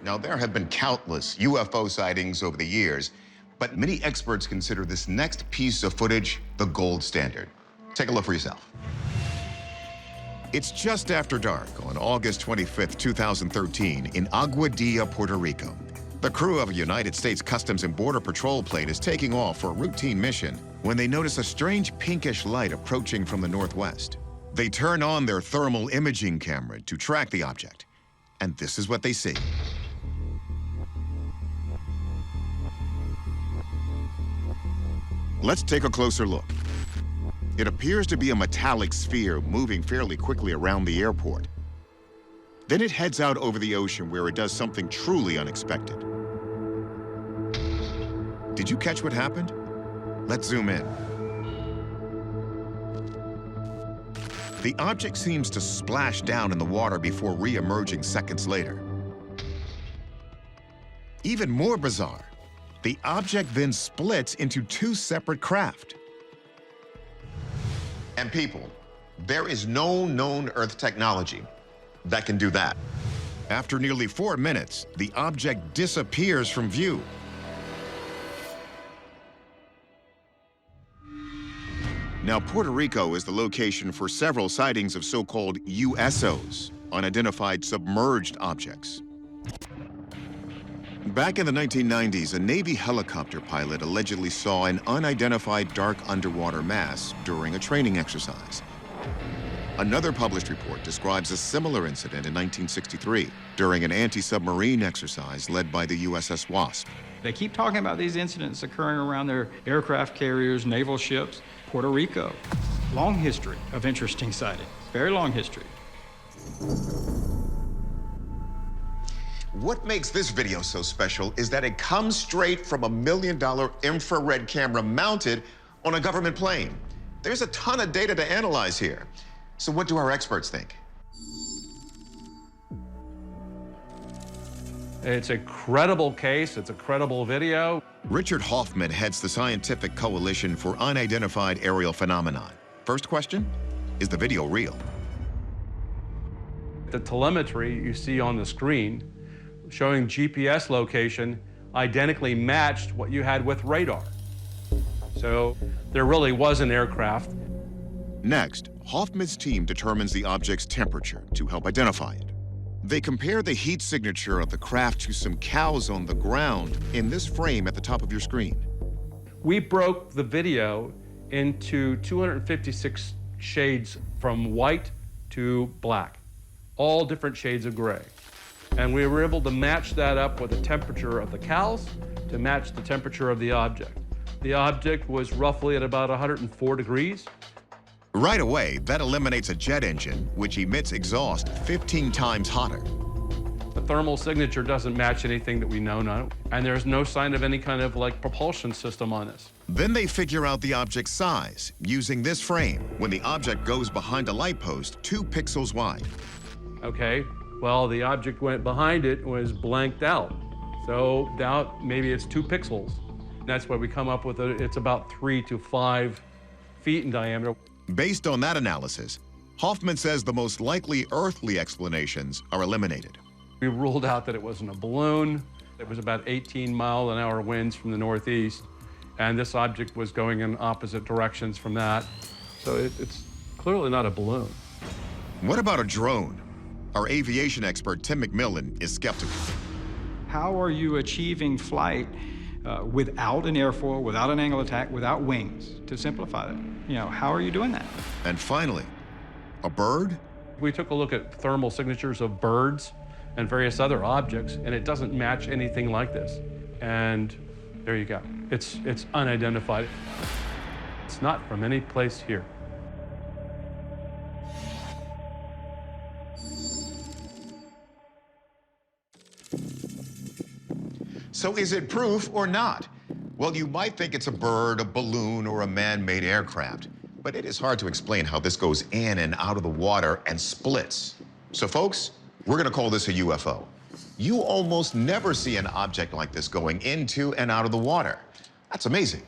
Now, there have been countless UFO sightings over the years, but many experts consider this next piece of footage the gold standard. Take a look for yourself. It's just after dark on August 25th, 2013, in Aguadilla, Puerto Rico. The crew of a United States Customs and Border Patrol plane is taking off for a routine mission when they notice a strange pinkish light approaching from the northwest. They turn on their thermal imaging camera to track the object, and this is what they see. Let's take a closer look. It appears to be a metallic sphere moving fairly quickly around the airport. Then it heads out over the ocean where it does something truly unexpected. Did you catch what happened? Let's zoom in. The object seems to splash down in the water before re-emerging seconds later. Even more bizarre, the object then splits into two separate craft. And people, there is no known Earth technology that can do that. After nearly 4 minutes, the object disappears from view. Now, Puerto Rico is the location for several sightings of so-called USOs, unidentified submerged objects. Back in the 1990s, a Navy helicopter pilot allegedly saw an unidentified dark underwater mass during a training exercise. Another published report describes a similar incident in 1963 during an anti-submarine exercise led by the USS Wasp. They keep talking about these incidents occurring around their aircraft carriers, naval ships. Puerto Rico, long history of interesting sightings, very long history. What makes this video so special is that it comes straight from a $1 million infrared camera mounted on a government plane. There's a ton of data to analyze here. So what do our experts think? It's a credible case, it's a credible video. Richard Hoffman heads the Scientific Coalition for Unidentified Aerial Phenomenon. First question, is the video real? The telemetry you see on the screen showing GPS location identically matched what you had with radar. So there really was an aircraft. Next, Hoffman's team determines the object's temperature to help identify it. They compare the heat signature of the craft to some cows on the ground in this frame at the top of your screen. We broke the video into 256 shades from white to black, all different shades of gray. And we were able to match that up with the temperature of the cows to match the temperature of the object. The object was roughly at about 104 degrees. Right away, that eliminates a jet engine, which emits exhaust 15 times hotter. The thermal signature doesn't match anything that we know now, and there's no sign of any kind of propulsion system on this. Then they figure out the object's size using this frame when the object goes behind a light post 2 pixels wide. Okay, well, the object went behind it was blanked out. So now maybe it's 2 pixels. That's why we come up with it's about 3 to 5 feet in diameter. Based on that analysis, Hoffman says the most likely earthly explanations are eliminated. We ruled out that it wasn't a balloon. It was about 18-mile-an-hour winds from the northeast, and this object was going in opposite directions from that. So it's clearly not a balloon. What about a drone? Our aviation expert, Tim McMillan, is skeptical. How are you achieving flight without an airfoil, without an angle attack, without wings, to simplify it? How are you doing that? And finally, a bird? We took a look at thermal signatures of birds and various other objects, and it doesn't match anything like this. And there you go. It's unidentified. It's not from any place here. So is it proof or not? Well, you might think it's a bird, a balloon, or a man-made aircraft, but it is hard to explain how this goes in and out of the water and splits. So folks, we're gonna call this a UFO. You almost never see an object like this going into and out of the water. That's amazing.